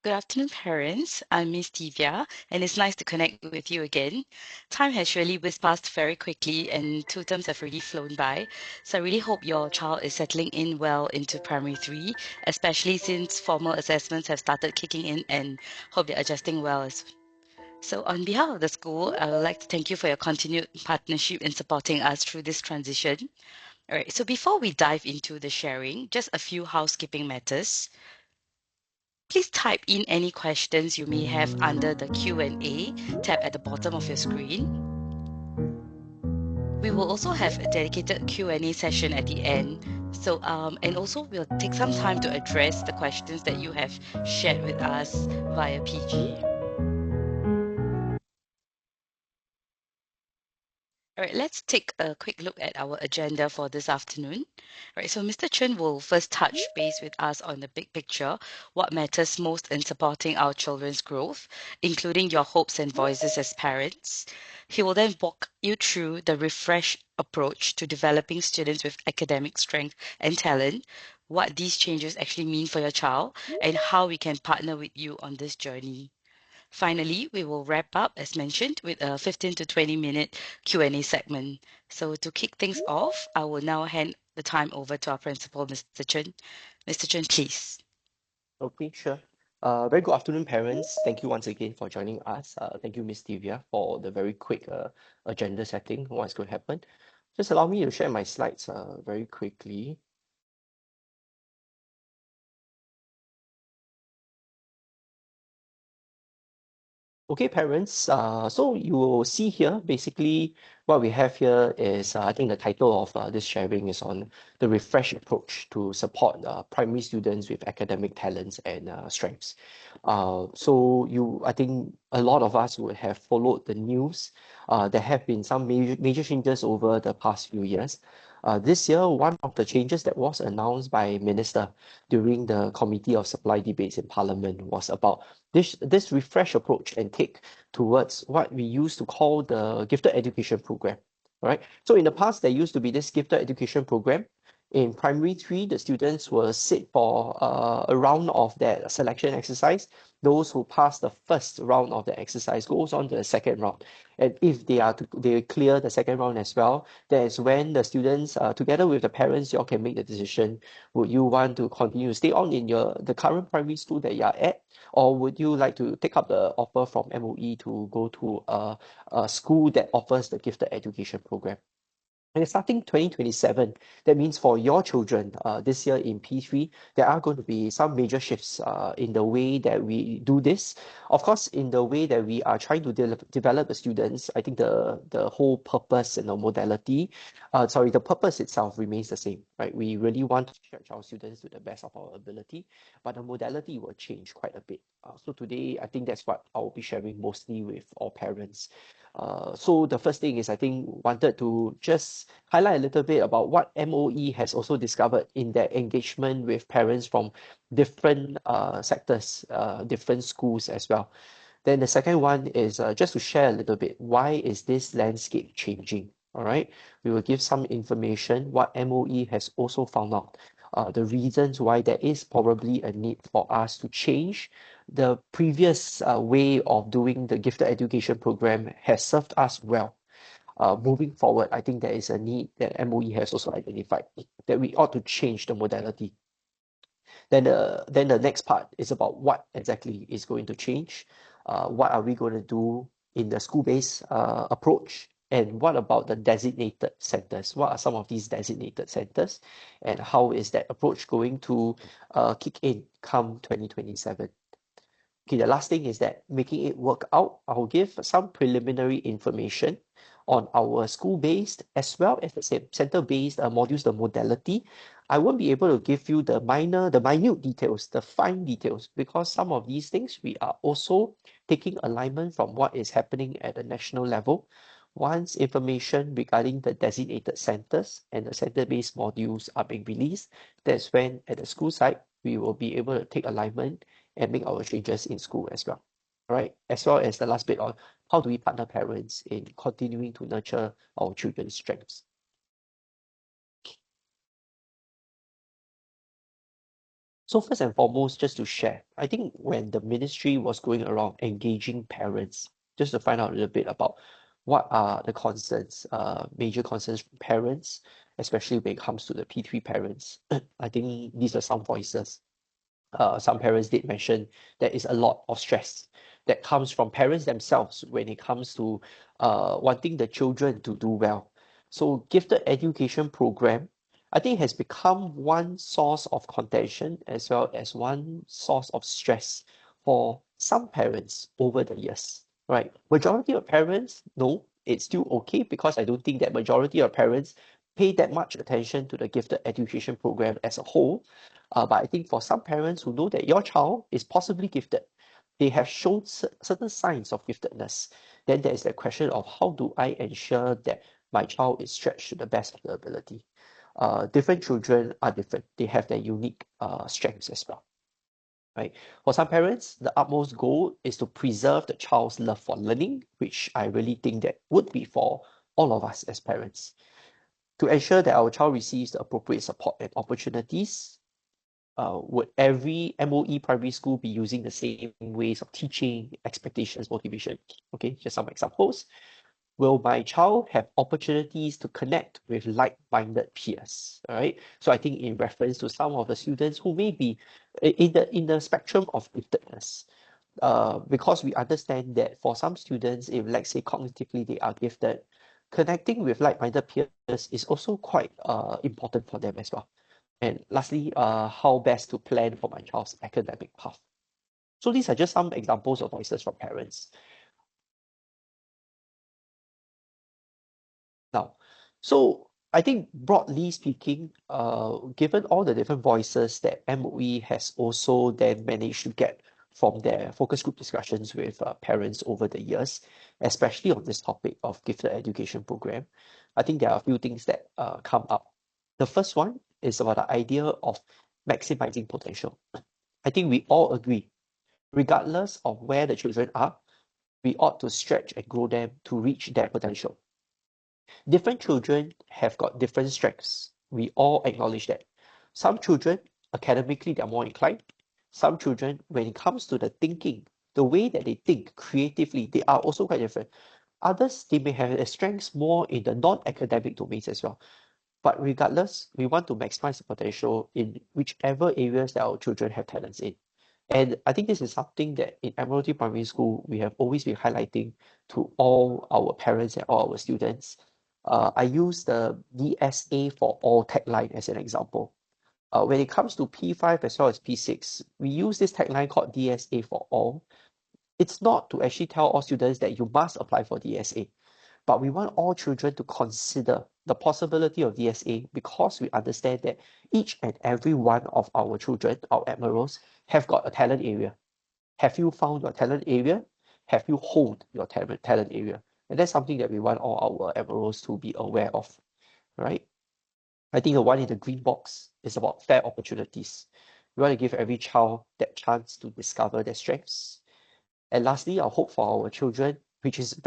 Good afternoon, parents. I'm Miss Divya, and it's nice to connect with you again. Time has really whizzed past very quickly, and 2 terms have really flown by. So I really hope your child is settling in well into primary three, especially since formal assessments have started kicking in, and hope they're adjusting well as. So, on behalf of the school, I would like to thank you for your continued partnership in supporting us through this transition. All right, so before we dive into the sharing, just a few housekeeping matters. Please type in any questions you may have under the Q&A tab at the bottom of your screen. We will also have a dedicated Q&A session at the end. So, and also we'll take some time to address the questions that you have shared with us via PG. All right, let's take a quick look at our agenda for this afternoon. All right, so Mr. Chen will first touch base with us on the big picture, what matters most in supporting our children's growth, including your hopes and voices as parents. He will then walk you through the refreshed approach to developing students with academic strength and talent, what these changes actually mean for your child, and how we can partner with you on this journey. Finally, we will wrap up, as mentioned, with a 15 to 20-minute Q&A segment. So to kick things off, I will now hand the time over to our principal, Mr. Chen. Mr. Chen, please. Okay, sure. Very good afternoon, parents. Thank you once again for joining us. Thank you, Miss Divya, for the very quick agenda setting, what's going to happen. Just allow me to share my slides very quickly. Okay, parents, so you will see here, basically what we have here is, I think the title of this sharing is on the refresh approach to support primary students with academic talents and strengths. I think a lot of us would have followed the news. There have been some major changes over the past few years. This year, one of the changes that was announced by Minister during the Committee of Supply debates in Parliament was about this refresh approach and take towards what we used to call the gifted education program. All right. So in the past, there used to be this gifted education program. In primary three, the students will sit for a round of that selection exercise. Those who pass the first round of the exercise goes on to the second round. And if they clear the second round as well, that is when the students, together with the parents, you all can make the decision. Would you want to continue to stay on in the current primary school that you are at, or would you like to take up the offer from MOE to go to a school that offers the gifted education program? And starting 2027, that means for your children this year in P3, there are going to be some major shifts in the way that we do this. Of course, in the way that we are trying to develop the students, I think the whole purpose and the modality, the purpose itself remains the same, right? We really want to stretch our students to the best of our ability, but the modality will change quite a bit. So today, I think that's what I'll be sharing mostly with all parents. So the first thing is, I think, wanted to just highlight a little bit about what MOE has also discovered in their engagement with parents from different sectors, different schools as well. Then the second one is just to share a little bit, why is this landscape changing? All right, we will give some information what MOE has also found out, the reasons why there is probably a need for us to change. The previous way of doing the gifted education program has served us well. Moving forward, I think there is a need that MOE has also identified that we ought to change the modality. Then the next part is about what exactly is going to change. What are we going to do in the school-based approach? And what about the designated centers? What are some of these designated centers? And how is that approach going to kick in come 2027? Okay, the last thing is that making it work out, I'll give some preliminary information on our school-based as well as the center-based modules, the modality. I won't be able to give you the minute details, the fine details, because some of these things we are also taking alignment from what is happening at the national level. Once information regarding the designated centers and the center-based modules are being released, that's when at the school side, we will be able to take alignment and make our changes in school as well. All right, as well as the last bit on how do we partner parents in continuing to nurture our children's strengths. So first and foremost, just to share, I think when the ministry was going around engaging parents, just to find out a little bit about what are the concerns, major concerns from parents, especially when it comes to the P3 parents. I think these are some voices. Some parents did mention there is a lot of stress that comes from parents themselves when it comes to wanting the children to do well. So gifted education program, I think has become one source of contention as well as one source of stress for some parents over the years. Right? Majority of parents, no, it's still okay because I don't think that majority of parents pay that much attention to the gifted education program as a whole. But I think for some parents who know that your child is possibly gifted, they have shown certain signs of giftedness, then there is the question of how do I ensure that my child is stretched to the best of their ability. Different children are different. They have their unique strengths as well. Right? For some parents, the utmost goal is to preserve the child's love for learning, which I really think that would be for all of us as parents. To ensure that our child receives the appropriate support and opportunities, would every MOE primary school be using the same ways of teaching, expectations, motivation? Okay, just some examples. Will my child have opportunities to connect with like-minded peers? All right. So I think in reference to some of the students who may be in the spectrum of giftedness, because we understand that for some students, if let's say cognitively they are gifted, connecting with like-minded peers is also quite important for them as well. And lastly, how best to plan for my child's academic path. So these are just some examples of voices from parents. Now, so I think broadly speaking, given all the different voices that MOE has also then managed to get from their focus group discussions with parents over the years, especially on this topic of gifted education program, I think there are a few things that come up. The first one is about the idea of maximizing potential. I think we all agree, regardless of where the children are, we ought to stretch and grow them to reach their potential. Different children have got different strengths. We all acknowledge that. Some children, academically, they're more inclined. Some children, when it comes to the thinking, the way that they think creatively, they are also quite different. Others, they may have their strengths more in the non-academic domains as well. But regardless, we want to maximize the potential in whichever areas that our children have talents in. And I think this is something that in Admiralty Primary School, we have always been highlighting to all our parents and all our students. I use the DSA for all tagline as an example. When it comes to P5 as well as P6, we use this tagline called DSA for all. It's not to actually tell all students that you must apply for DSA, but we want all children to consider the possibility of DSA because we understand that each and every one of our children, our admirals, have got a talent area. Have you found your talent area? Have you honed your talent area? And that's something that we want all our admirals to be aware of, right? I think the one in the green box is about fair opportunities. We want to give every child that chance to discover their strengths. And lastly, our hope for our children, which is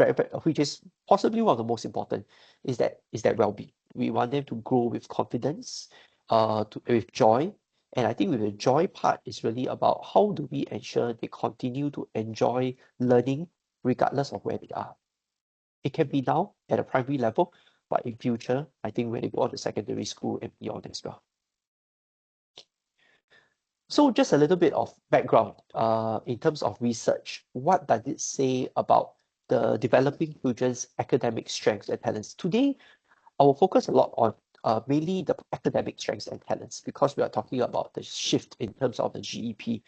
which is possibly one of the most important, is that well-being. We want them to grow with confidence, with joy. And I think with the joy part is really about how do we ensure they continue to enjoy learning regardless of where they are. It can be now at a primary level, but in future, I think when they go on to secondary school and beyond as well. So just a little bit of background in terms of research. What does it say about the developing children's academic strengths and talents? Today, I will focus a lot on mainly the academic strengths and talents because we are talking about the shift in terms of the GEP.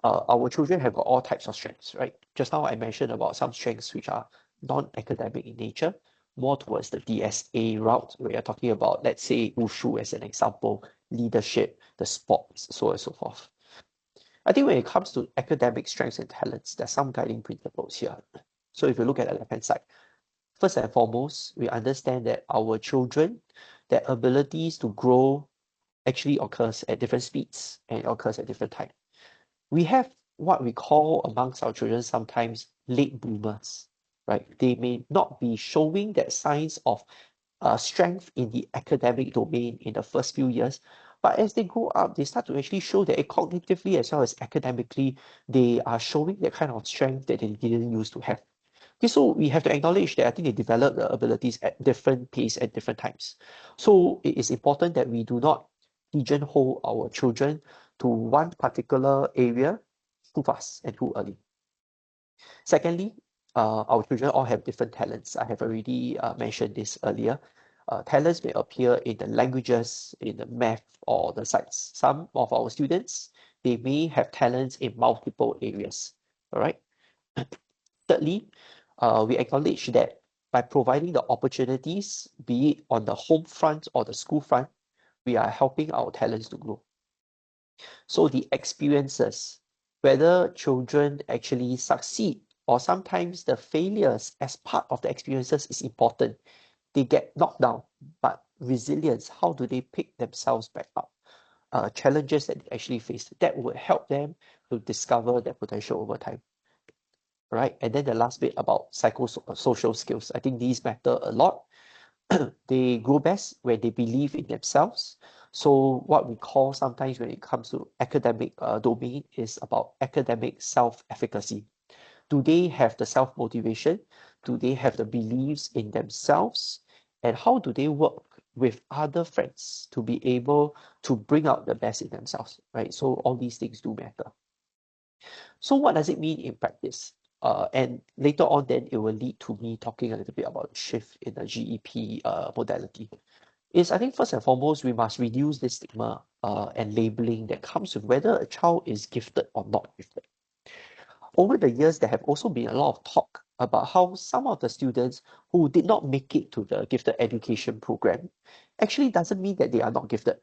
Our children have got all types of strengths, right? Just now I mentioned about some strengths which are non-academic in nature, more towards the DSA route, where you're talking about, let's say, Wushu as an example, leadership, the sports, so on and so forth. I think when it comes to academic strengths and talents, there's some guiding principles here. So if you look at the left-hand side, first and foremost, we understand that our children, their abilities to grow actually occurs at different speeds and occurs at different times. We have what we call amongst our children sometimes late bloomers, right? They may not be showing that signs of strength in the academic domain in the first few years, But as they grow up, they start to actually show that cognitively as well as academically, they are showing that kind of strength that they didn't used to have. Okay, so we have to acknowledge that I think they develop the abilities at different pace at different times. So it is important that we do not pigeonhole our children to one particular area too fast and too early. Secondly, our children all have different talents. I have already mentioned this earlier. Talents may appear in the languages, in the math, or the science. Some of our students, they may have talents in multiple areas. All right. Thirdly, we acknowledge that by providing the opportunities, be it on the home front or the school front, we are helping our talents to grow. So the experiences, whether children actually succeed or sometimes the failures as part of the experiences is important. They get knocked down, but resilience, how do they pick themselves back up? Challenges that they actually face, that would help them to discover their potential over time. Right? And then the last bit about psychosocial skills. I think these matter a lot. They grow best when they believe in themselves. So what we call sometimes when it comes to academic domain is about academic self-efficacy. Do they have the self-motivation? Do they have the beliefs in themselves? And how do they work with other friends to be able to bring out the best in themselves, right? So all these things do matter. So what does it mean in practice? And later on, then it will lead to me talking a little bit about shift in the GEP modality. I think first and foremost, we must reduce this stigma and labeling that comes with whether a child is gifted or not gifted. Over the years, there have also been a lot of talk about how some of the students who did not make it to the gifted education program actually doesn't mean that they are not gifted.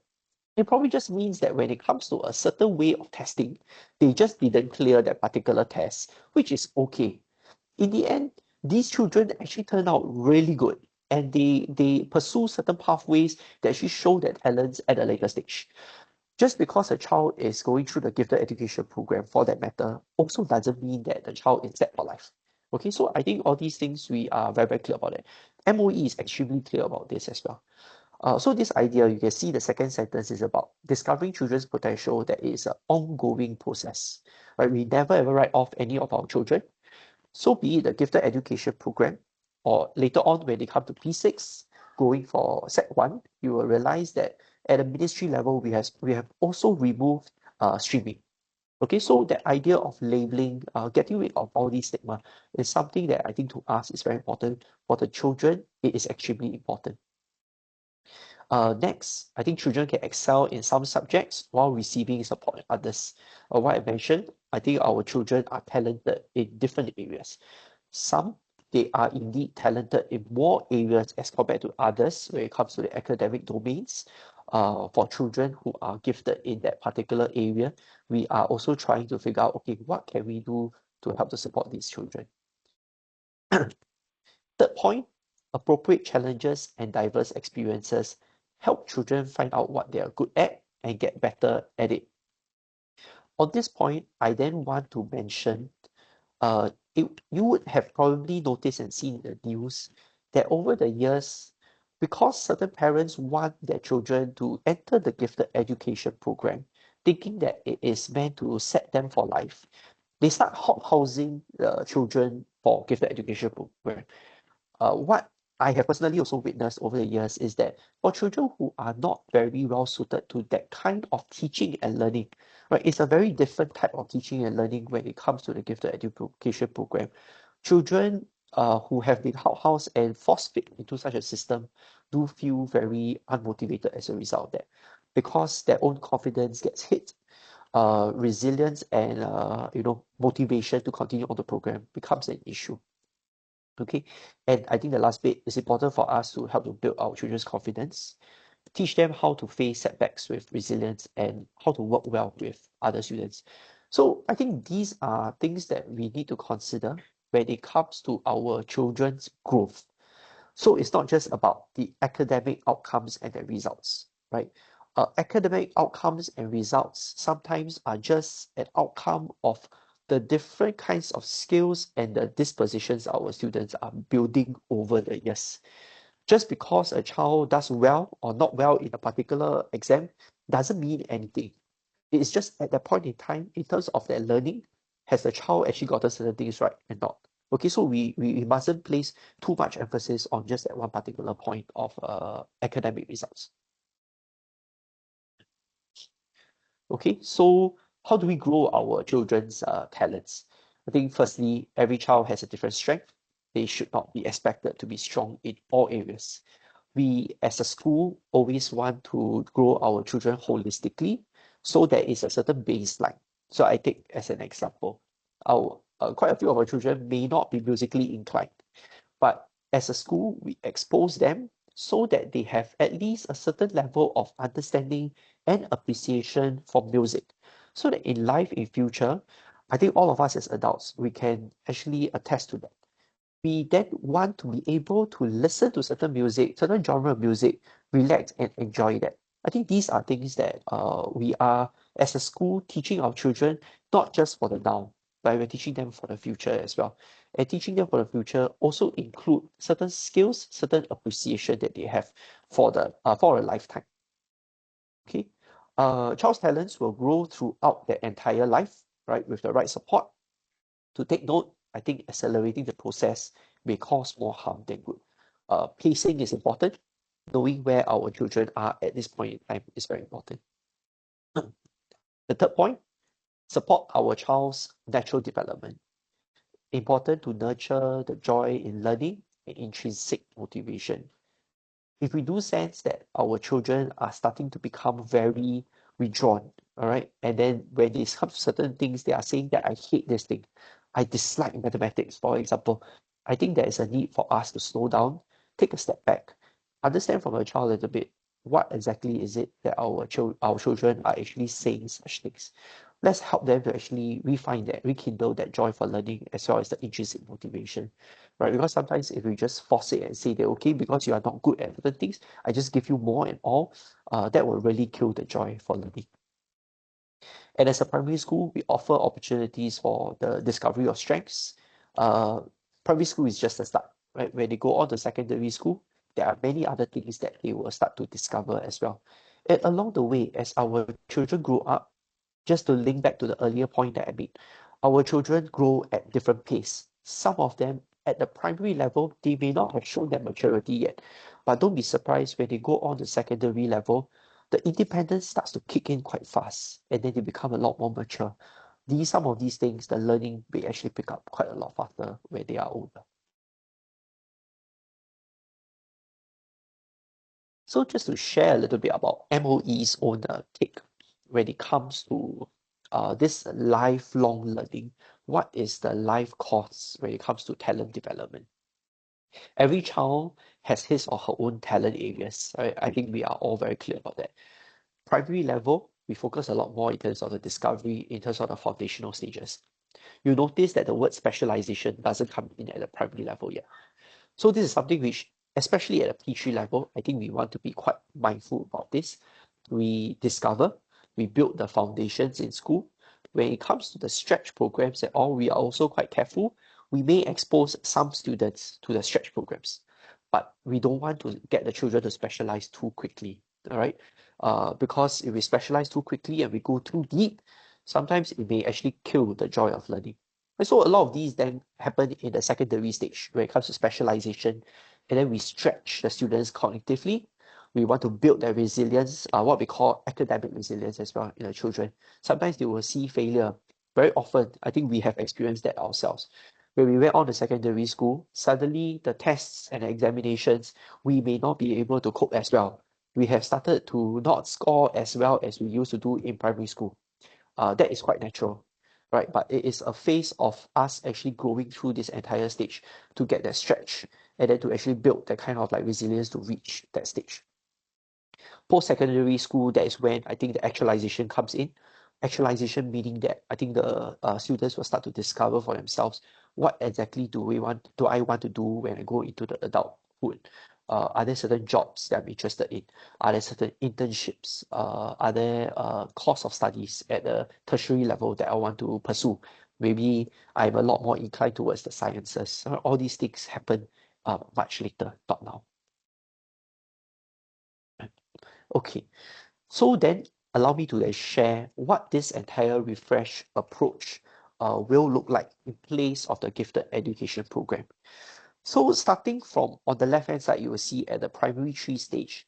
It probably just means that when it comes to a certain way of testing, they just didn't clear that particular test, which is okay. In the end, these children actually turn out really good and they pursue certain pathways that actually show their talents at a later stage. Just because a child is going through the gifted education program for that matter also doesn't mean that the child is set for life. Okay, so I think all these things we are very, very clear about it. MOE is extremely clear about this as well. So this idea, you can see the second sentence is about discovering children's potential that is an ongoing process. Right? We never ever write off any of our children. So be it the gifted education program, or later on when they come to P6, going for Set 1, you will realize that at a ministry level, we have also removed streaming. Okay, so the idea of labeling, getting rid of all these stigma is something that I think to us is very important. For the children, it is extremely important. Next, I think children can excel in some subjects while receiving support in others. What I mentioned, I think our children are talented in different areas. Some, they are indeed talented in more areas as compared to others when it comes to the academic domains. For children who are gifted in that particular area, we are also trying to figure out, okay, what can we do to help to support these children? Third point, appropriate challenges and diverse experiences help children find out what they are good at and get better at it. On this point, I then want to mention, you would have probably noticed and seen in the news that over the years, because certain parents want their children to enter the gifted education program, thinking that it is meant to set them for life, they start housing the children for gifted education program. What I have personally also witnessed over the years is that for children who are not very well suited to that kind of teaching and learning, right, it's a very different type of teaching and learning when it comes to the gifted education program. Children who have been housed and force fit into such a system do feel very unmotivated as a result of that because their own confidence gets hit. Resilience and motivation to continue on the program becomes an issue. Okay, and I think the last bit is important for us to help to build our children's confidence, teach them how to face setbacks with resilience and how to work well with other students. So I think these are things that we need to consider when it comes to our children's growth. So it's not just about the academic outcomes and the results, right? Academic outcomes and results sometimes are just an outcome of the different kinds of skills and the dispositions our students are building over the years. Just because a child does well or not well in a particular exam doesn't mean anything. It's just at that point in time, in terms of their learning, has the child actually gotten certain things right and not? Okay, so we mustn't place too much emphasis on just that one particular point of academic results. Okay, so how do we grow our children's talents? I think firstly, every child has a different strength. They should not be expected to be strong in all areas. We as a school always want to grow our children holistically, so there is a certain baseline. So I take as an example, our quite a few of our children may not be musically inclined, but as a school, we expose them so that they have at least a certain level of understanding and appreciation for music. So that in life, in future, I think all of us as adults, we can actually attest to that. We then want to be able to listen to certain music, certain genre of music, relax and enjoy that. I think these are things that we are, as a school, teaching our children, not just for the now, but we're teaching them for the future as well. And teaching them for the future also include certain skills, certain appreciation that they have for a lifetime. Okay, child's talents will grow throughout their entire life, right, with the right support. To take note, I think accelerating the process may cause more harm than good. Pacing is important. Knowing where our children are at this point in time is very important. The third point, support our child's natural development. Important to nurture the joy in learning and intrinsic motivation. If we do sense that our children are starting to become very withdrawn, all right, and then when it comes to certain things, they are saying that I hate this thing, I dislike mathematics, for example, I think there is a need for us to slow down, take a step back, understand from a child a little bit what exactly is it that our children are actually saying such things. Let's help them to actually refine that, rekindle that joy for learning as well as the intrinsic motivation, right? Because sometimes if we just force it and say that, okay, because you are not good at certain things, I just give you more and all, that will really kill the joy for learning. And as a primary school, we offer opportunities for the discovery of strengths. Uh, Primary school is just a start, right? When they go on to secondary school, there are many other things that they will start to discover as well. And along the way, as our children grow up, just to link back to the earlier point that I made, our children grow at different pace. Some of them at the primary level, they may not have shown their maturity yet, but don't be surprised when they go on to secondary level, the independence starts to kick in quite fast, and then they become a lot more mature. Some of these things, the learning may actually pick up quite a lot faster when they are older. So just to share a little bit about MOE's own take when it comes to this lifelong learning, what is the life course when it comes to talent development? Every child has his or her own talent areas. Right? I think we are all very clear about that. Primary level, we focus a lot more in terms of the discovery, in terms of the foundational stages. You notice that the word specialization doesn't come in at the primary level yet. So this is something which, especially at a P3 level, I think we want to be quite mindful about this. We discover, we build the foundations in school. When it comes to the stretch programs and all, we are also quite careful. We may expose some students to the stretch programs, but we don't want to get the children to specialize too quickly, all right? Because if we specialize too quickly and we go too deep, sometimes it may actually kill the joy of learning. And so a lot of these then happen in the secondary stage when it comes to specialization, and then we stretch the students cognitively. We want to build their resilience, what we call academic resilience as well in the children. Sometimes they will see failure. Very often, I think we have experienced that ourselves. When we went on to secondary school, suddenly the tests and examinations, we may not be able to cope as well. We have started to not score as well as we used to do in primary school. That is quite natural, right? But it is a phase of us actually going through this entire stage to get that stretch and then to actually build that kind of like resilience to reach that stage. Post-secondary school, that is when I think the actualization comes in. Actualization meaning that I think the students will start to discover for themselves what exactly do I want to do when I go into the adulthood. Are there certain jobs that I'm interested in? Are there certain internships? Are there course of studies at the tertiary level that I want to pursue? Maybe I'm a lot more inclined towards the sciences. All these things happen much later, not now. Okay, so then allow me to then share what this entire refresh approach will look like in place of the gifted education program. So starting from on the left hand side, you will see at the primary 3 stage,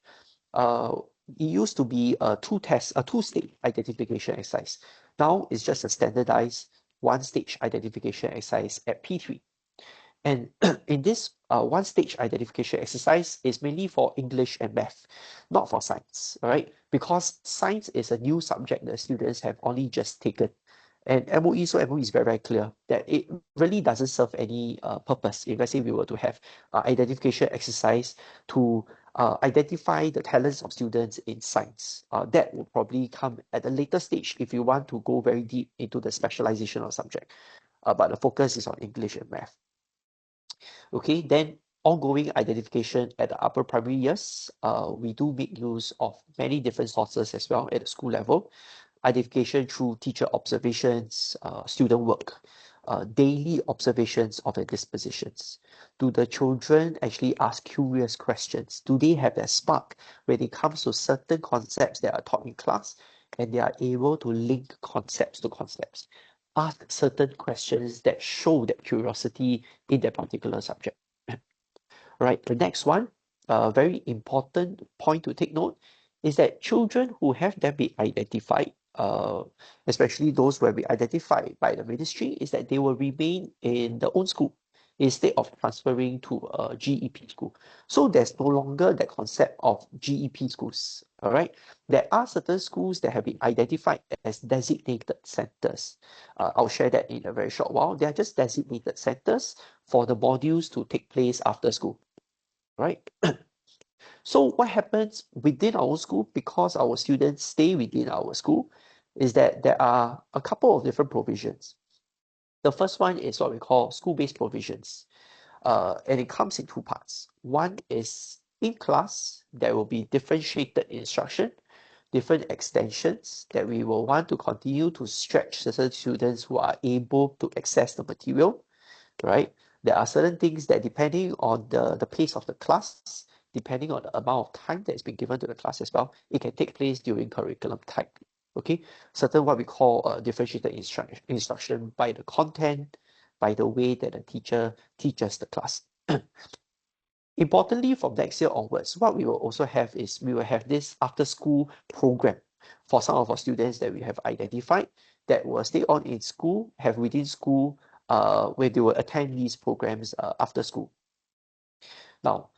uh, it used to be a two-stage identification exercise. Now it's just a standardized one-stage identification exercise at P3. And in this one-stage identification exercise is mainly for English and math, not for science, all right? Because science is a new subject that students have only just taken. And MOE is very, very clear that it really doesn't serve any purpose. If let's say we were to have identification exercise to identify the talents of students in science, that will probably come at a later stage if you want to go very deep into the specialization of subject. But the focus is on English and math. Okay, then ongoing identification at the upper primary years, we do make use of many different sources as well at the school level. Identification through teacher observations, student work, daily observations of their dispositions. Do the children actually ask curious questions? Do they have that spark when it comes to certain concepts that are taught in class and they are able to link concepts to concepts? Ask certain questions that show that curiosity in that particular subject. Right, the next one, a very important point to take note is that children who have then been identified, especially those who have been identified by the ministry, is that they will remain in their own school instead of transferring to a GEP school. So there's no longer that concept of GEP schools. All right, there are certain schools that have been identified as designated centers. I'll share that in a very short while. They are just designated centers for the modules to take place after school. Right? So what happens within our school, because our students stay within our school, is that there are a couple of different provisions. The first one is what we call school-based provisions. And it comes in two parts. One is in class, there will be differentiated instruction, different extensions that we will want to continue to stretch certain students who are able to access the material, right? There are certain things that depending on the pace of the class, depending on the amount of time that is being given to the class as well, it can take place during curriculum time. Okay, certain what we call differentiated instruction by the content, by the way that the teacher teaches the class. Importantly, from next year onwards, what we will also have is we will have this after school program for some of our students that we have identified that will stay on in school, have within school, where they will attend these programs after school. Now,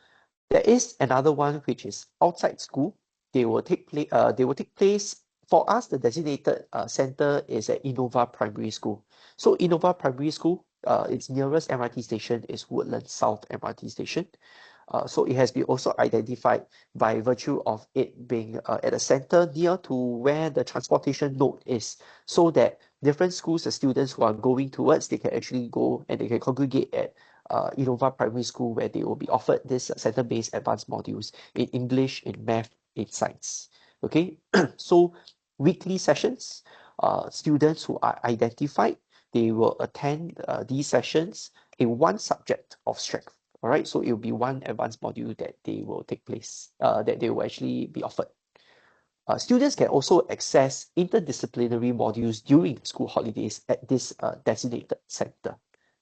there is another one which is outside school. They will take place. For us, the designated center is at Innova Primary School. So Innova Primary School, its nearest MRT station is Woodlands South MRT station. So it has been also identified by virtue of it being at a center near to where the transportation node is, so that different schools, the students who are going towards, they can actually go and they can congregate at Innova Primary School, where they will be offered this center-based advanced modules in English, in math, in science. Okay, so weekly sessions, students who are identified, they will attend these sessions in one subject of strength. All right, so it will be one advanced module that they will take place, that they will actually be offered. Students can also access interdisciplinary modules during school holidays at this designated center.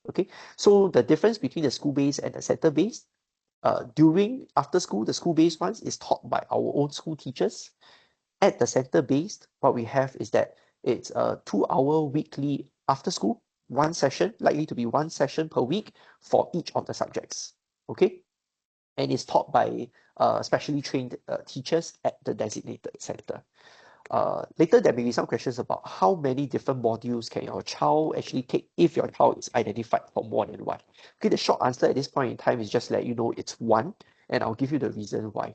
Okay, so the difference between the school-based and the center-based, during after school, the school-based ones is taught by our own school teachers. At the center-based, what we have is that it's a 2-hour weekly after school, one session, likely to be one session per week for each of the subjects. Okay, and it's taught by specially trained teachers at the designated center. Later, there may be some questions about how many different modules can your child actually take if your child is identified for more than one. Okay, the short answer at this point in time is just let you know it's one, and I'll give you the reason why.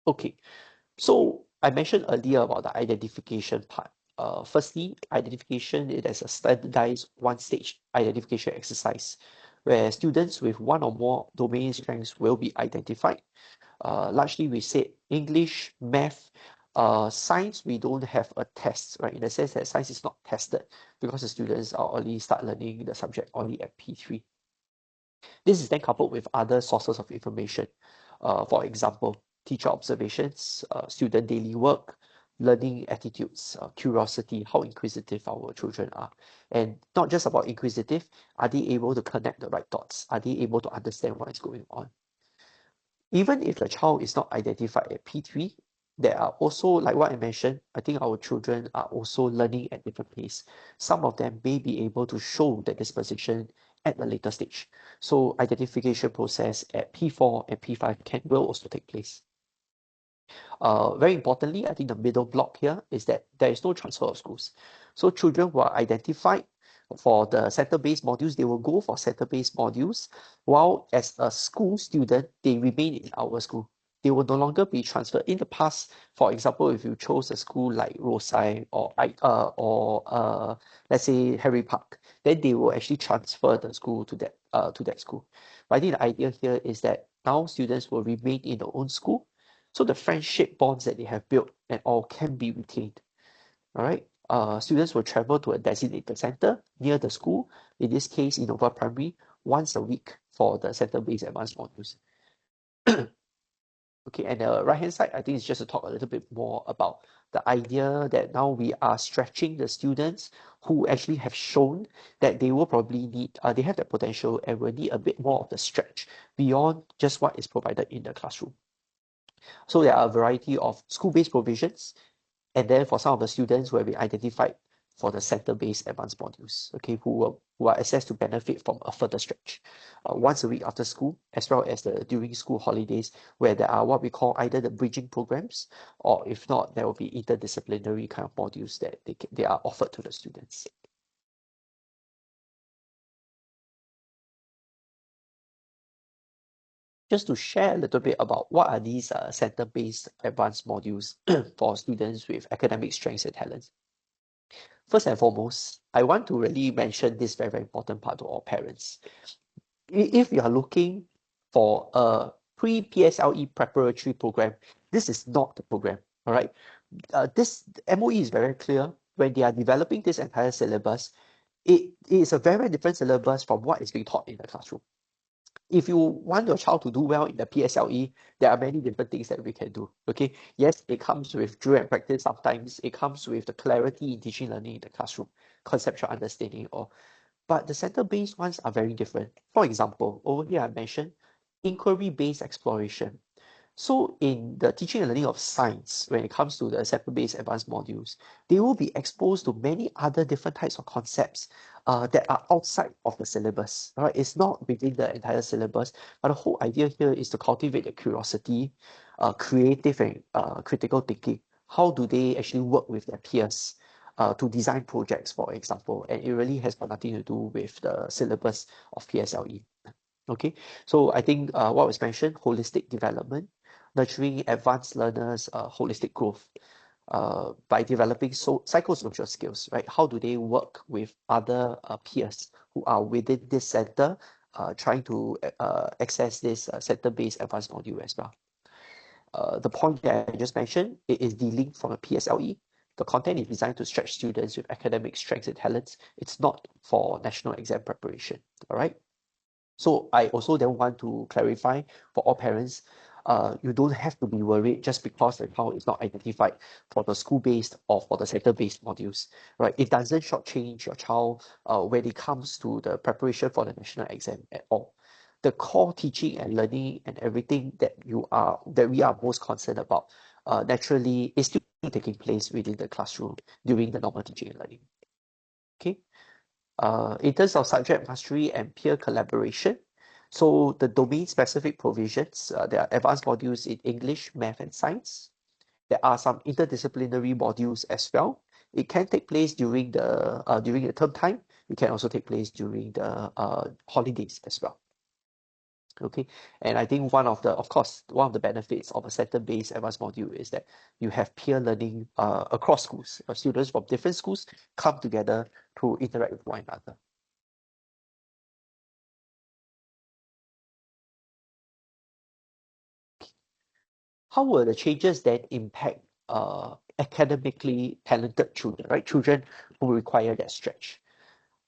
Okay, so I mentioned earlier about the identification part. Firstly, identification, it is a standardized one-stage identification exercise where students with one or more domain strengths will be identified. Largely, we said English, math, science, we don't have a test, right? In the sense that science is not tested because the students are only start learning the subject only at P3. This is then coupled with other sources of information. For example, teacher observations, student daily work, learning attitudes, curiosity, how inquisitive our children are. And not just about inquisitive, are they able to connect the right dots? Are they able to understand what is going on? Even if the child is not identified at P3, there are also, like what I mentioned, I think our children are also learning at different pace. Some of them may be able to show that disposition at a later stage. So identification process at P4 and P5 will also take place. Very importantly, I think the middle block here is that there is no transfer of schools. So children who are identified for the center-based modules, they will go for center-based modules, while as a school student, they remain in our school. They will no longer be transferred. In the past, for example, if you chose a school like Rosyth or let's say Henry Park, then they will actually transfer the school to that school. But I think the idea here is that now students will remain in their own school, so the friendship bonds that they have built and all can be retained. All right. Students will travel to a designated center near the school, in this case, Innova Primary, once a week for the center-based advanced modules. Okay, and the right-hand side, I think it's just to talk a little bit more about the idea that now we are stretching the students who actually have shown that they will probably need, they have the potential and will need a bit more of the stretch beyond just what is provided in the classroom. So there are a variety of school-based provisions, and then for some of the students who have been identified for the center-based advanced modules, okay, who are assessed to benefit from a further stretch once a week after school, as well as the during school holidays, where there are what we call either the bridging programs, or if not, there will be interdisciplinary kind of modules that they are offered to the students. Just to share a little bit about what are these center-based advanced modules for students with academic strengths and talents. First and foremost, I want to really mention this very, very important part to all parents. If you are looking for a pre-PSLE preparatory program, this is not the program, all right? This MOE is very clear when they are developing this entire syllabus. It is a very, very different syllabus from what is being taught in the classroom. If you want your child to do well in the PSLE, there are many different things that we can do. Okay, yes, it comes with drill and practice. Sometimes it comes with the clarity in teaching learning in the classroom, conceptual understanding, or but the center-based ones are very different. For example, over here I mentioned inquiry-based exploration. So in the teaching and learning of science, when it comes to the center-based advanced modules, they will be exposed to many other different types of concepts that are outside of the syllabus. Right? It's not within the entire syllabus, but the whole idea here is to cultivate the curiosity, creative and critical thinking. How do they actually work with their peers to design projects, for example? And it really has got nothing to do with the syllabus of PSLE. Okay, so I think what was mentioned, holistic development, nurturing advanced learners, holistic growth by developing psychosocial skills, right? How do they work with other peers who are within this center, trying to access this center-based advanced module as well? The point that I just mentioned, it is de-linked from a PSLE. The content is designed to stretch students with academic strengths and talents. It's not for national exam preparation, all right? So I also then want to clarify for all parents, you don't have to be worried just because the child is not identified for the school-based or for the center-based modules, right? It doesn't shortchange your child when it comes to the preparation for the national exam at all. The core teaching and learning and everything that we are most concerned about, naturally is still taking place within the classroom during the normal teaching and learning. Okay. In terms of subject mastery and peer collaboration, so the domain-specific provisions, there are advanced modules in English, math, and science. There are some interdisciplinary modules as well. It can take place during the term time. It can also take place during the holidays as well. Okay, and I think of course, one of the benefits of a center-based advanced module is that you have peer learning across schools. Students from different schools come together to interact with one another. How will the changes then impact academically talented children, right? Children who require that stretch.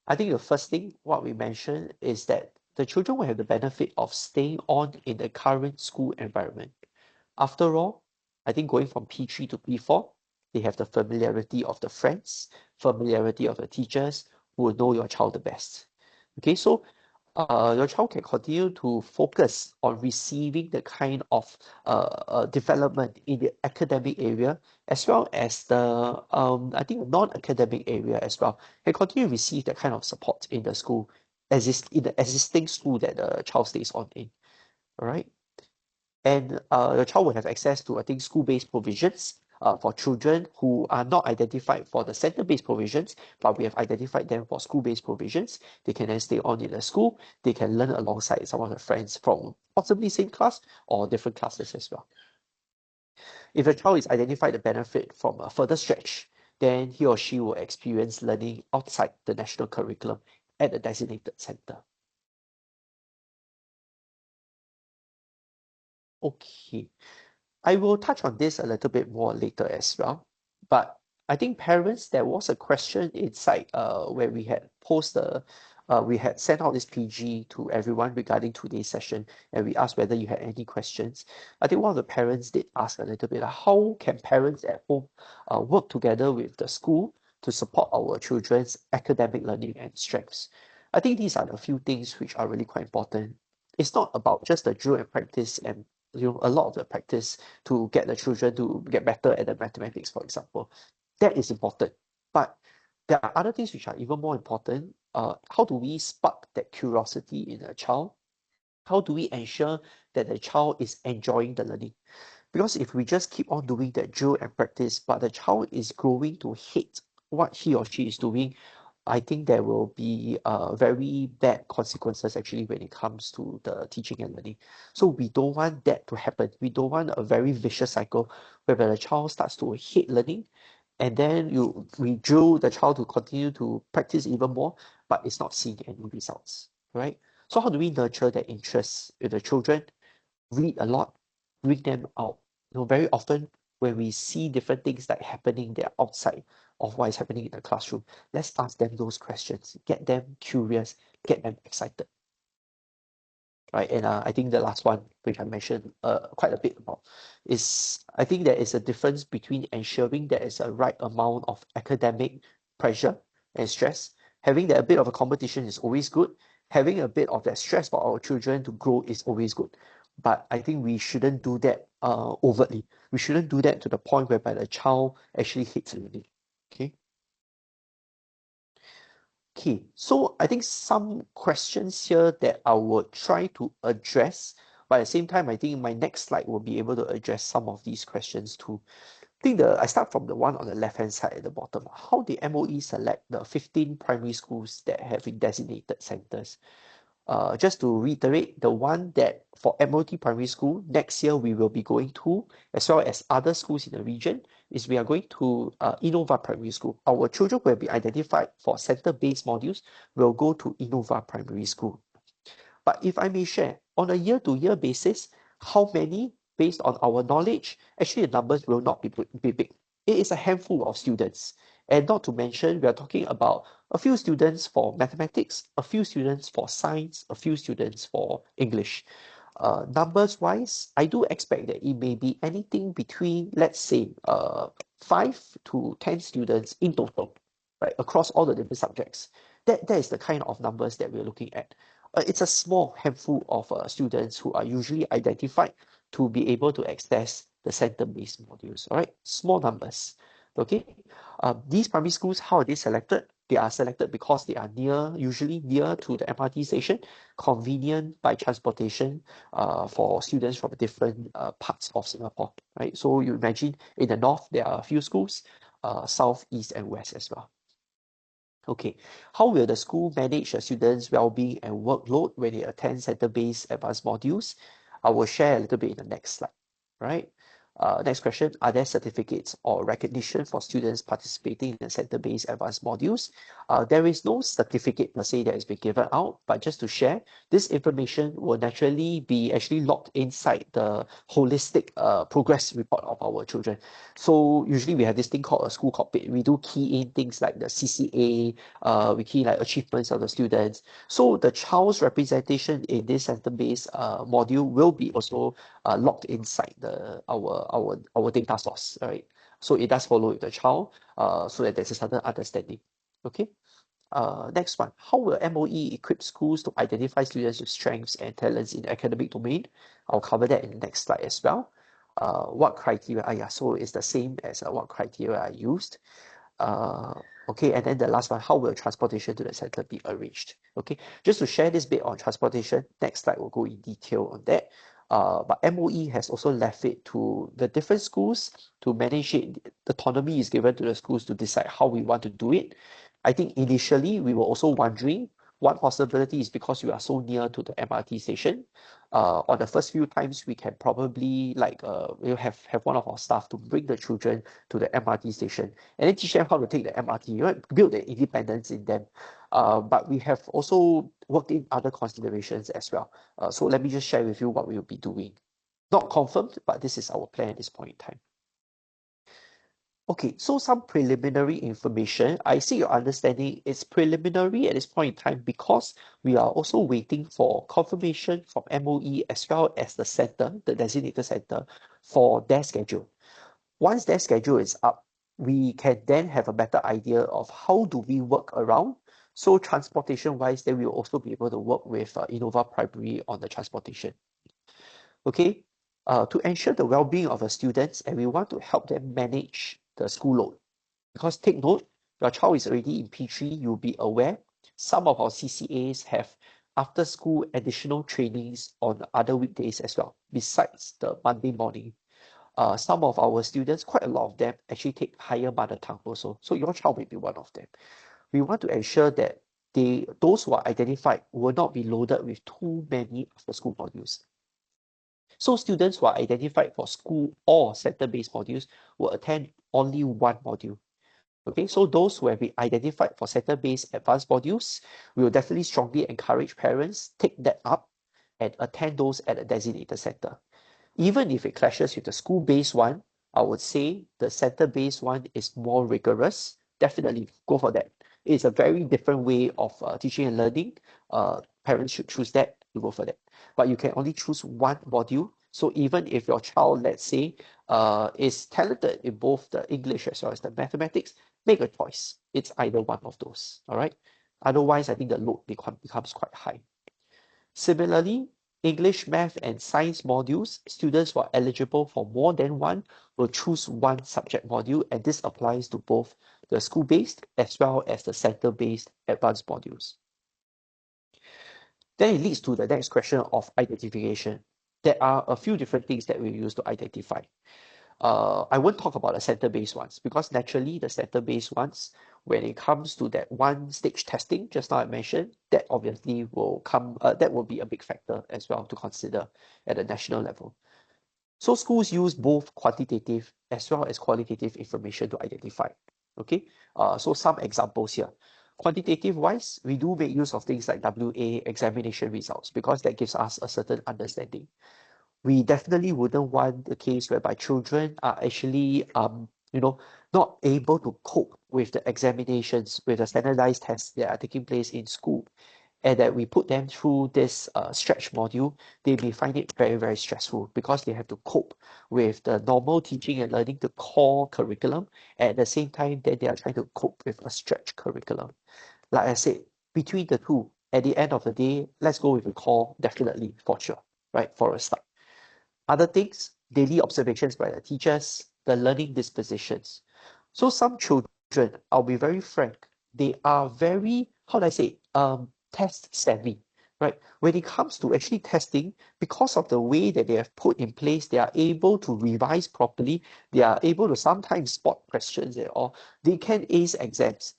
I think the first thing, what we mentioned, is that the children will have the benefit of staying on in the current school environment. After all, I think going from P3 to P4, they have the familiarity of the friends, familiarity of the teachers who will know your child the best. Okay, so your child can continue to focus on receiving the kind of development in the academic area as well as the I think non-academic area as well. Can continue to receive that kind of support in the school, in the existing school that the child stays on in. All right. And your child will have access to, I think, school-based provisions for children who are not identified for the center-based provisions, but we have identified them for school-based provisions. They can then stay on in the school. They can learn alongside some of their friends from possibly same class or different classes as well. If a child is identified the benefit from a further stretch, then he or she will experience learning outside the national curriculum at a designated center. Okay. I will touch on this a little bit more later as well. But I think parents, there was a question inside where we had sent out this PG to everyone regarding today's session, and we asked whether you had any questions. I think one of the parents did ask a little bit, how can parents at home work together with the school to support our children's academic learning and strengths? I think these are the few things which are really quite important. It's not about just the drill and practice and a lot of the practice to get the children to get better at the mathematics, for example. That is important. But there are other things which are even more important. How do we spark that curiosity in a child? How do we ensure that the child is enjoying the learning? Because if we just keep on doing that drill and practice, but the child is growing to hate what he or she is doing, I think there will be very bad consequences actually when it comes to the teaching and learning. So we don't want that to happen. We don't want a very vicious cycle whereby the child starts to hate learning and then we drill the child to continue to practice even more, but it's not seeing any results, right? So how do we nurture that interest with the children? Read a lot, bring them out. Very often when we see different things like happening, they're outside of what is happening in the classroom. Let's ask them those questions, get them curious, get them excited, right? And I think the last one, which I mentioned quite a bit about, is I think there is a difference between ensuring there is a right amount of academic pressure and stress. Having that a bit of a competition is always good. Having a bit of that stress for our children to grow is always good. But I think we shouldn't do that overtly. We shouldn't do that to the point whereby the child actually hates learning. Okay. Okay, so I think some questions here that I will try to address, but at the same time, I think my next slide will be able to address some of these questions too. I start from the one on the left-hand side at the bottom. How did MOE select the 15 primary schools that have been designated centers? Just to reiterate, the one that for Admiralty Primary School, next year we will be going to, as well as other schools in the region, is we are going to Innova Primary School. Our children will be identified for center-based modules, will go to Innova Primary School. But if I may share, on a year-to-year basis, how many, based on our knowledge, actually the numbers will not be big. It is a handful of students. And not to mention, we are talking about a few students for mathematics, a few students for science, a few students for English. Numbers wise, I do expect that it may be anything between, let's say, 5 to 10 students in total, right, across all the different subjects. That is the kind of numbers that we're looking at. It's a small handful of students who are usually identified to be able to access the center-based modules, all right? Small numbers, okay? These primary schools, how are they selected? They are selected because they are usually near to the MRT station, convenient by transportation for students from different parts of Singapore, right? So you imagine in the north, there are a few schools, south, east, and west as well. Okay, how will the school manage the students' well-being and workload when they attend center-based advanced modules? I will share a little bit in the next slide, right? Next question, are there certificates or recognition for students participating in the center-based advanced modules? There is no certificate per se that has been given out, but just to share, this information will naturally be actually logged inside the holistic progress report of our children. So usually we have this thing called a school cockpit. We do key in things like the CCA, we key like achievements of the students. So the child's representation in this center-based module will be also locked inside our data source, right? So it does follow with the child, so that there's a certain understanding. Okay. Next one, how will MOE equip schools to identify students with strengths and talents in the academic domain? I'll cover that in the next slide as well. What criteria? Yeah, so it's the same as what criteria I used. Uh, okay, and then the last one, how will transportation to the center be arranged? Okay, just to share this bit on transportation, next slide will go in detail on that. But MOE has also left it to the different schools to manage it. The autonomy is given to the schools to decide how we want to do it. I think initially we were also wondering, one possibility is because we are so near to the MRT station. On the first few times, we can probably we'll have one of our staff to bring the children to the MRT station and then teach them how to take the MRT, you know, build the independence in them. But we have also worked in other considerations as well. So let me just share with you what we will be doing. Not confirmed, but this is our plan at this point in time. Okay, so some preliminary information. I see your understanding is preliminary at this point in time because we are also waiting for confirmation from MOE as well as the center, the designated center, for their schedule. Once their schedule is up, we can then have a better idea of how do we work around. So transportation-wise, then we will also be able to work with Innova Primary on the transportation. Okay, to ensure the well-being of the students, and we want to help them manage the school load. Because take note, your child is already in P3, you'll be aware some of our CCAs have after school additional trainings on other weekdays as well, besides the Monday morning. Some of our students, quite a lot of them, actually take higher mother tongue also. So your child may be one of them. We want to ensure that those who are identified will not be loaded with too many after school modules. So students who are identified for school or center-based modules will attend only one module. Okay, so those who have been identified for center-based advanced modules, we will definitely strongly encourage parents take that up and attend those at a designated center. Even if it clashes with the school-based one, I would say the center-based one is more rigorous. Definitely go for that. It's a very different way of teaching and learning. Parents should choose that to go for that. But you can only choose one module. So even if your child, let's say, is talented in both the English as well as the mathematics, make a choice. It's either one of those. All right. Otherwise, I think the load becomes quite high. Similarly, English, Math, and Science modules, students who are eligible for more than one will choose one subject module, and this applies to both the school-based as well as the center-based advanced modules. Then it leads to the next question of identification. There are a few different things that we use to identify. I won't talk about the center-based ones because naturally the center-based ones, when it comes to that one stage testing, just now I mentioned, that obviously will come, that will be a big factor as well to consider at the national level. So schools use both quantitative as well as qualitative information to identify. Okay, so some examples here. Quantitative wise, we do make use of things like WA examination results because that gives us a certain understanding. We definitely wouldn't want the case whereby children are actually not able to cope with the examinations, with the standardized tests that are taking place in school, and that we put them through this stretch module. They may find it very, very stressful because they have to cope with the normal teaching and learning, the core curriculum, and at the same time then they are trying to cope with a stretch curriculum. Like I said, between the two, at the end of the day, let's go with the core, definitely, for sure, right, for a start. Other things, daily observations by the teachers, the learning dispositions. So some children, I'll be very frank, they are very, how do I say, test savvy, right? When it comes to actually testing, because of the way that they have put in place, they are able to revise properly, they are able to sometimes spot questions and all, they can ace exams.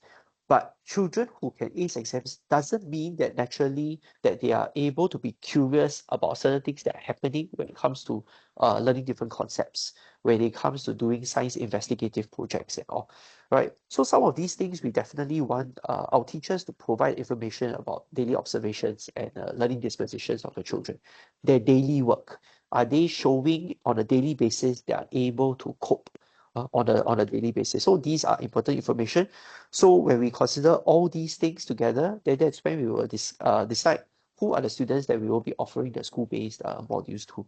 But children who can ace exams doesn't mean that naturally that they are able to be curious about certain things that are happening when it comes to learning different concepts, when it comes to doing science investigative projects and all, right? So some of these things we definitely want our teachers to provide information about daily observations and learning dispositions of the children, their daily work. Are they showing on a daily basis they are able to cope on a daily basis? So these are important information. So when we consider all these things together, then that's when we will decide who are the students that we will be offering the school-based modules to.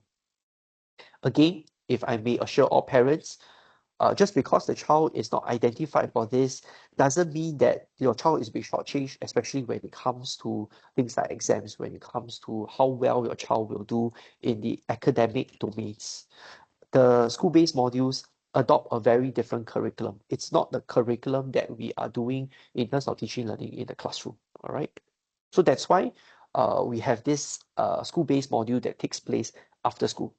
Again, if I may assure all parents, just because the child is not identified for this doesn't mean that your child is being shortchanged, especially when it comes to things like exams, when it comes to how well your child will do in the academic domains. The school-based modules adopt a very different curriculum. It's not the curriculum that we are doing in terms of teaching learning in the classroom. All right. So that's why we have this school-based module that takes place after school.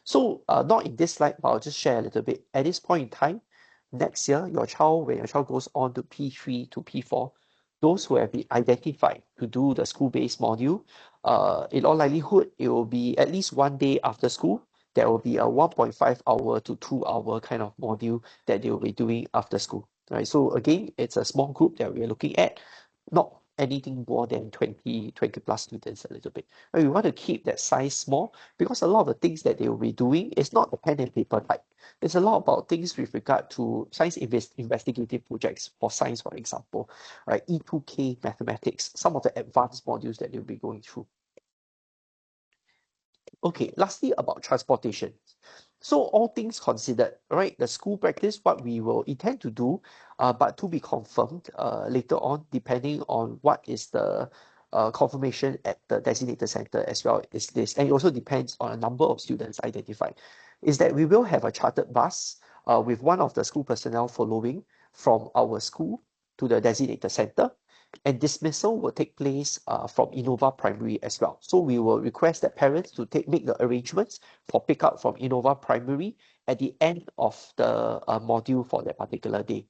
So not in this slide, but I'll just share a little bit. At this point in time, next year, when your child goes on to P3 to P4, those who have been identified to do the school-based module, in all likelihood, it will be at least one day after school. There will be a 1.5 hour to 2 hour kind of module that they will be doing after school. Right. So again, it's a small group that we're looking at, not anything more than 20 plus students a little bit. And we want to keep that size small because a lot of the things that they will be doing is not the pen and paper type. It's a lot about things with regard to science investigative projects for science, for example, right? E2K mathematics, some of the advanced modules that they'll be going through. Okay, lastly about transportation. So all things considered, right, the school practice, what we will intend to do, but to be confirmed later on, depending on what is the confirmation at the designated center as well is this, and it also depends on a number of students identified, is that we will have a chartered bus with one of the school personnel following from our school to the designated center, and dismissal will take place from Innova Primary as well. So we will request that parents to make the arrangements for pickup from Innova Primary at the end of the module for that particular day.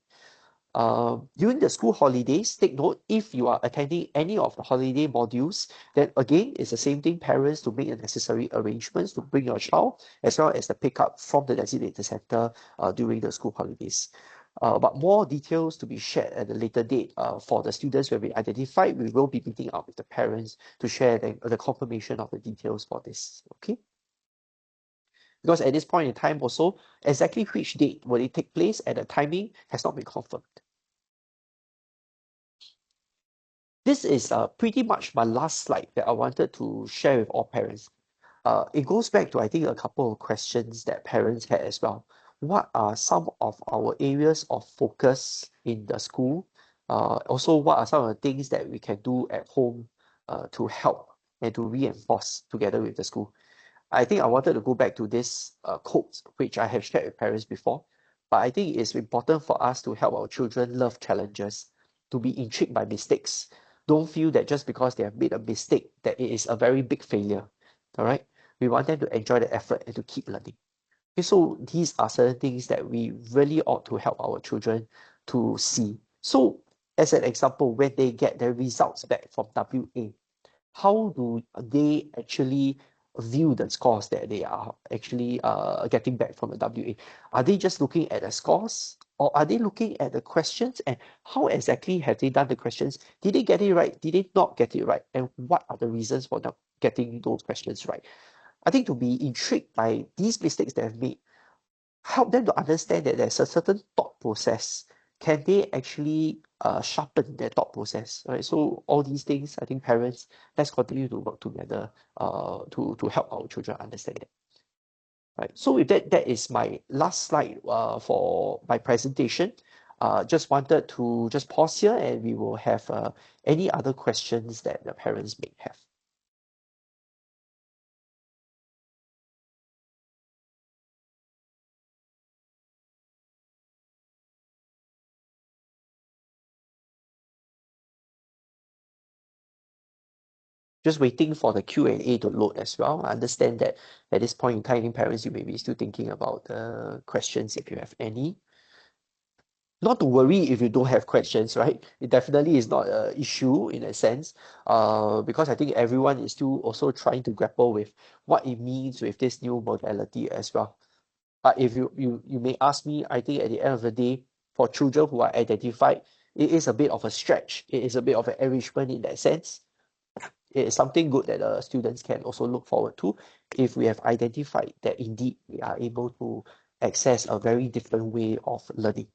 During the school holidays, take note, if you are attending any of the holiday modules, then again, it's the same thing, parents to make the necessary arrangements to bring your child, as well as the pickup from the designated center during the school holidays. But more details to be shared at a later date for the students where we identified. We will be meeting up with the parents to share the confirmation of the details for this. Okay. Because at this point in time also, exactly which date will it take place and the timing has not been confirmed. This is pretty much my last slide that I wanted to share with all parents. It goes back to, I think, a couple of questions that parents had as well. What are some of our areas of focus in the school? Also, what are some of the things that we can do at home to help and to reinforce together with the school? I think I wanted to go back to this quote, which I have shared with parents before, but I think it's important for us to help our children love challenges, to be intrigued by mistakes. Don't feel that just because they have made a mistake, that it is a very big failure. All right? We want them to enjoy the effort and to keep learning. Okay, so these are certain things that we really ought to help our children to see. So, as an example, when they get their results back from WA, how do they actually view the scores that they are actually getting back from the WA? Are they just looking at the scores, or are they looking at the questions, and how exactly have they done the questions? Did they get it right? Did they not get it right? And what are the reasons for not getting those questions right? I think to be intrigued by these mistakes they have made, help them to understand that there's a certain thought process. Can they actually sharpen their thought process? Right. So all these things, I think parents, let's continue to work together to help our children understand that. Right. So with that, that is my last slide for my presentation. Just wanted to just pause here and we will have any other questions that the parents may have. Just waiting for the Q&A to load as well. I understand that at this point in time, parents, you may be still thinking about the questions if you have any. Not to worry if you don't have questions, right? It definitely is not an issue in a sense, because I think everyone is still also trying to grapple with what it means with this new modality as well. But if you may ask me, I think at the end of the day, for children who are identified, it is a bit of a stretch. It is a bit of an enrichment in that sense. It is something good that students can also look forward to if we have identified that indeed we are able to access a very different way of learning.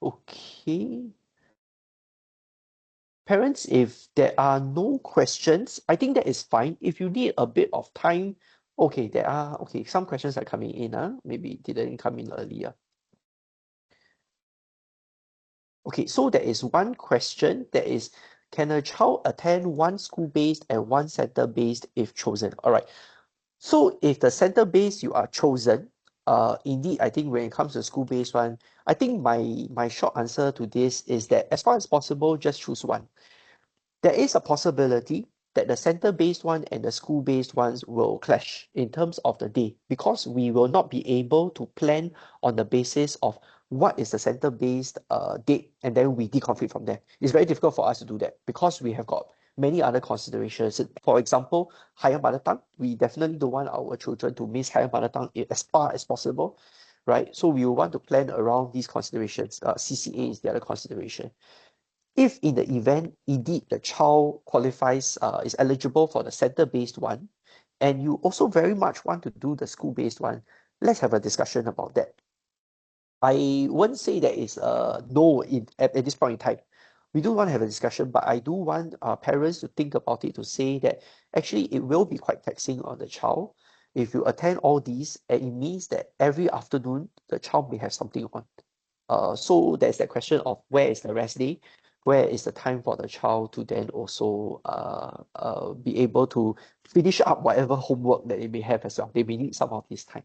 Okay. Parents, if there are no questions, I think that is fine. If you need a bit of time, okay, okay, some questions are coming in, maybe it didn't come in earlier. Okay, so there is one question that is, can a child attend one school-based and one center-based if chosen? All right. So if the center-based you are chosen, indeed, I think when it comes to school-based one, I think my short answer to this is that as far as possible, just choose one. There is a possibility that the center-based one and the school-based ones will clash in terms of the day, because we will not be able to plan on the basis of what is the center-based date, and then we deconflict from there. It's very difficult for us to do that because we have got many other considerations. For example, higher mother tongue. We definitely don't want our children to miss higher mother tongue as far as possible, right? So we will want to plan around these considerations. CCA is the other consideration. If in the event indeed the child qualifies, is eligible for the center-based one, and you also very much want to do the school-based one, let's have a discussion about that. I won't say that is no at this point in time. We do want to have a discussion, but I do want parents to think about it, to say that actually it will be quite taxing on the child if you attend all these, and it means that every afternoon the child may have something on. So there's that question of where is the rest day, where is the time for the child to then also be able to finish up whatever homework that they may have as well. They may need some of this time.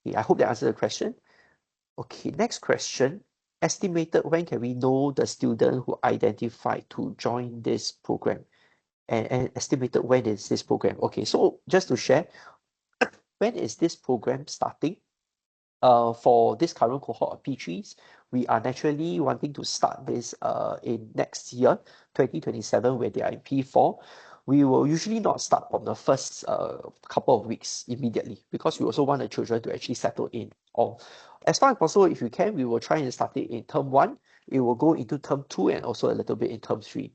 Okay, I hope that answered the question. Okay, next question. Estimated when can we know the student who identified to join this program? And estimated when is this program? Okay, so just to share, when is this program starting? For this current cohort of P3s, we are naturally wanting to start this in next year, 2027, where they are in P4. We will usually not start from the first couple of weeks immediately, because we also want the children to actually settle in. Or as far as possible, if we can, we will try and start it in term one. It will go into term two and also a little bit in term three.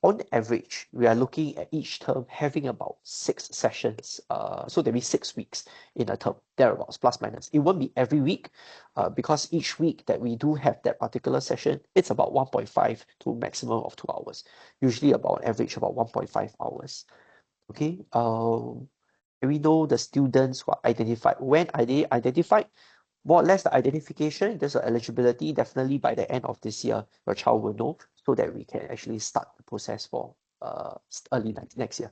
On average, we are looking at each term having about 6 sessions. So that means 6 weeks in a term, thereabouts, plus minus. It won't be every week, because each week that we do have that particular session, it's about 1.5 to maximum of 2 hours. Usually about average about 1.5 hours. Okay. We know the students who are identified. When are they identified? More or less the identification, there's an eligibility, definitely by the end of this year, your child will know, so that we can actually start the process for early next year.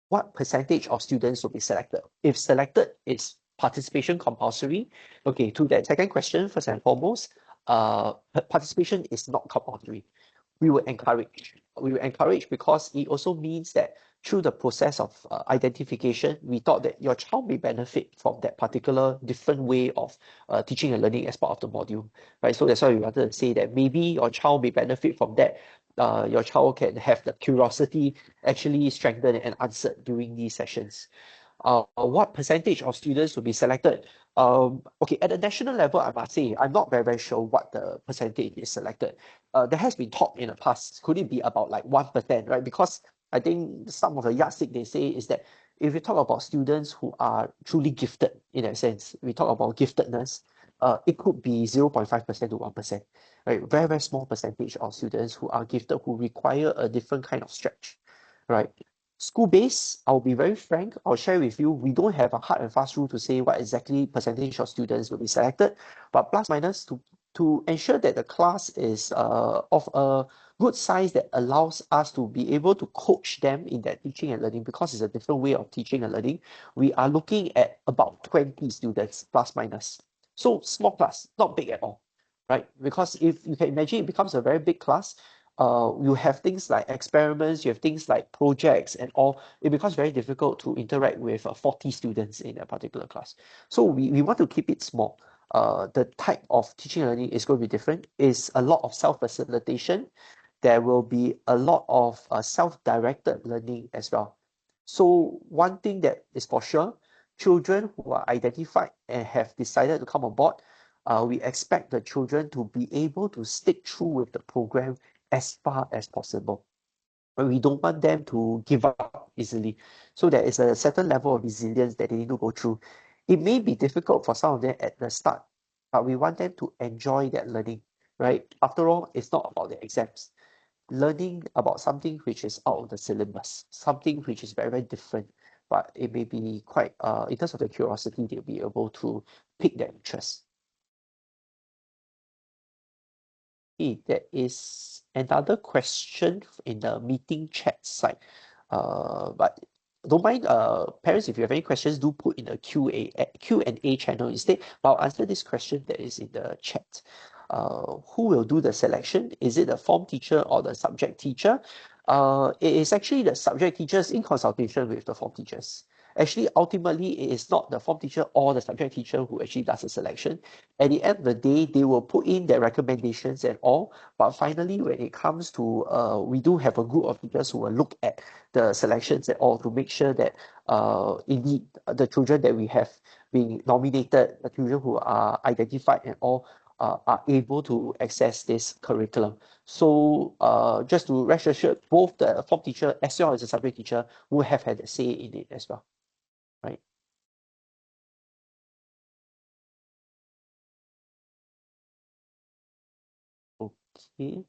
What percentage of students will be selected? If selected, it's participation compulsory. Okay, to that second question, first and foremost, participation is not compulsory. We will encourage. We will encourage because it also means that through the process of identification, we thought that your child may benefit from that particular different way of teaching and learning as part of the module, right? So that's why we wanted to say that maybe your child may benefit from that. Your child can have the curiosity actually strengthened and answered during these sessions. What percentage of students will be selected? Okay, at the national level, I must say, I'm not very sure what the percentage is selected. There has been talk in the past, could it be about like 1%, right? Because I think some of the yardstick they say is that if you talk about students who are truly gifted in that sense, we talk about giftedness, it could be 0.5% to 1%, right? Very, very small percentage of students who are gifted who require a different kind of stretch, right? School base, I'll be very frank, I'll share with you, we don't have a hard and fast rule to say what exactly percentage of students will be selected, but plus minus to to ensure that the class is of a good size that allows us to be able to coach them in that teaching and learning, because it's a different way of teaching and learning. We are looking at about 20 students plus minus. So small class, not big at all, right? Because if you can imagine, it becomes a very big class. You have things like experiments, you have things like projects and all. It becomes very difficult to interact with 40 students in a particular class. So we want to keep it small. The type of teaching and learning is going to be different. It's a lot of self-facilitation. There will be a lot of self-directed learning as well. So one thing that is for sure, children who are identified and have decided to come on board, we expect the children to be able to stick through with the program as far as possible. But we don't want them to give up easily. So there is a certain level of resilience that they need to go through. It may be difficult for some of them at the start, but we want them to enjoy that learning, right? After all, it's not about the exams. Learning about something which is out of the syllabus, something which is very, very different, but it may be quite, in terms of the curiosity, they'll be able to pick their interest. There is another question in the meeting chat side. But don't mind, parents, if you have any questions, do put in the Q&A channel instead. But I'll answer this question that is in the chat. Who will do the selection? Is it the form teacher or the subject teacher? It is actually the subject teachers in consultation with the form teachers. Actually, ultimately, it is not the form teacher or the subject teacher who actually does the selection. At the end of the day, they will put in their recommendations and all, but finally, when it comes to, we do have a group of teachers who will look at the selections and all to make sure that indeed the children that we have been nominated, the children who are identified and all, are able to access this curriculum. So just to rest assured, both the form teacher as well as the subject teacher will have had a say in it as well, right? Okay.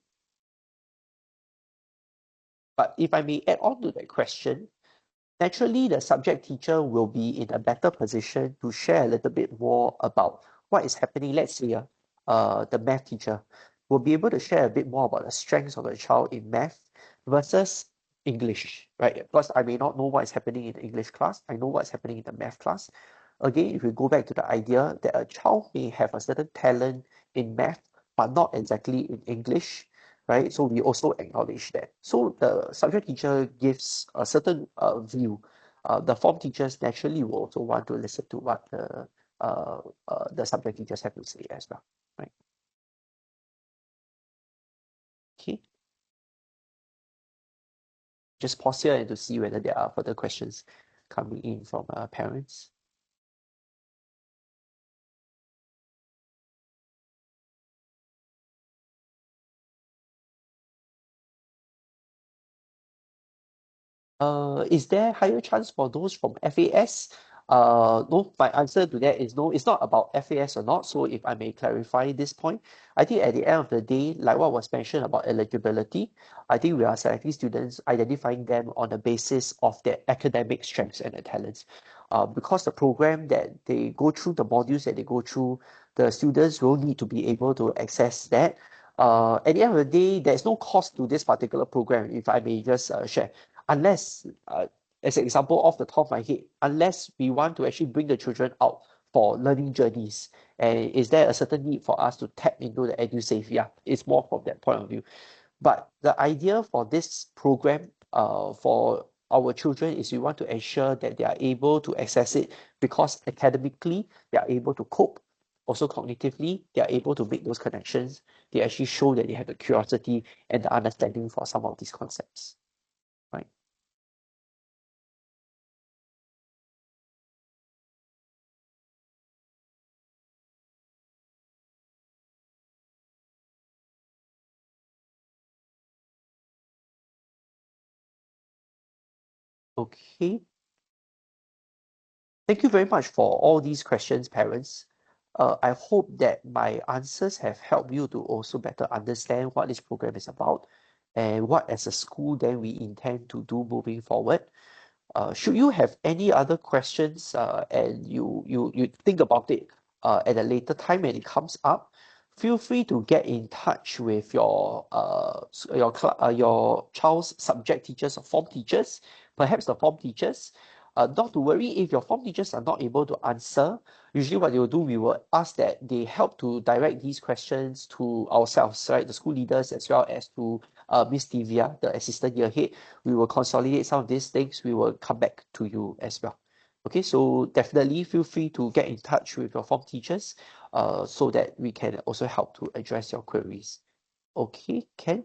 But if I may add on to that question, naturally, the subject teacher will be in a better position to share a little bit more about what is happening. Let's say the math teacher will be able to share a bit more about the strengths of the child in math versus English, right? Because I may not know what is happening in the English class, I know what's happening in the math class. Again, if we go back to the idea that a child may have a certain talent in math, but not exactly in English, right? So we also acknowledge that. So the subject teacher gives a certain view. The form teachers naturally will also want to listen to what the subject teachers have to say as well, right? Okay, just pause here and to see whether there are further questions coming in from parents. Is there higher chance for those from FAS? No, my answer to that is no. It's not about FAS or not. So if I may clarify this point, I think at the end of the day, like what was mentioned about eligibility, I think we are selecting students, identifying them on the basis of their academic strengths and their talents. Because the program that they go through, the modules that they go through, the students will need to be able to access that. At the end of the day, there's no cost to this particular program, if I may just share, unless, as an example off the top of my head, unless we want to actually bring the children out for learning journeys, and is there a certain need for us to tap into the EduSave? Yeah, it's more from that point of view. But the idea for this program, for our children, is we want to ensure that they are able to access it because academically they are able to cope. Also cognitively, they are able to make those connections. They actually show that they have the curiosity and the understanding for some of these concepts, right? Okay. Thank you very much for all these questions, parents. I hope that my answers have helped you to also better understand what this program is about and what as a school then we intend to do moving forward. Should you have any other questions and you think about it at a later time when it comes up, feel free to get in touch with your child's subject teachers or form teachers, perhaps the form teachers. Not to worry if your form teachers are not able to answer. Usually what they will do, we will ask that they help to direct these questions to ourselves, right? The school leaders as well as to Miss Divya, the assistant year head. We will consolidate some of these things. We will come back to you as well. Okay, so definitely feel free to get in touch with your form teachers so that we can also help to address your queries. Okay, Ken?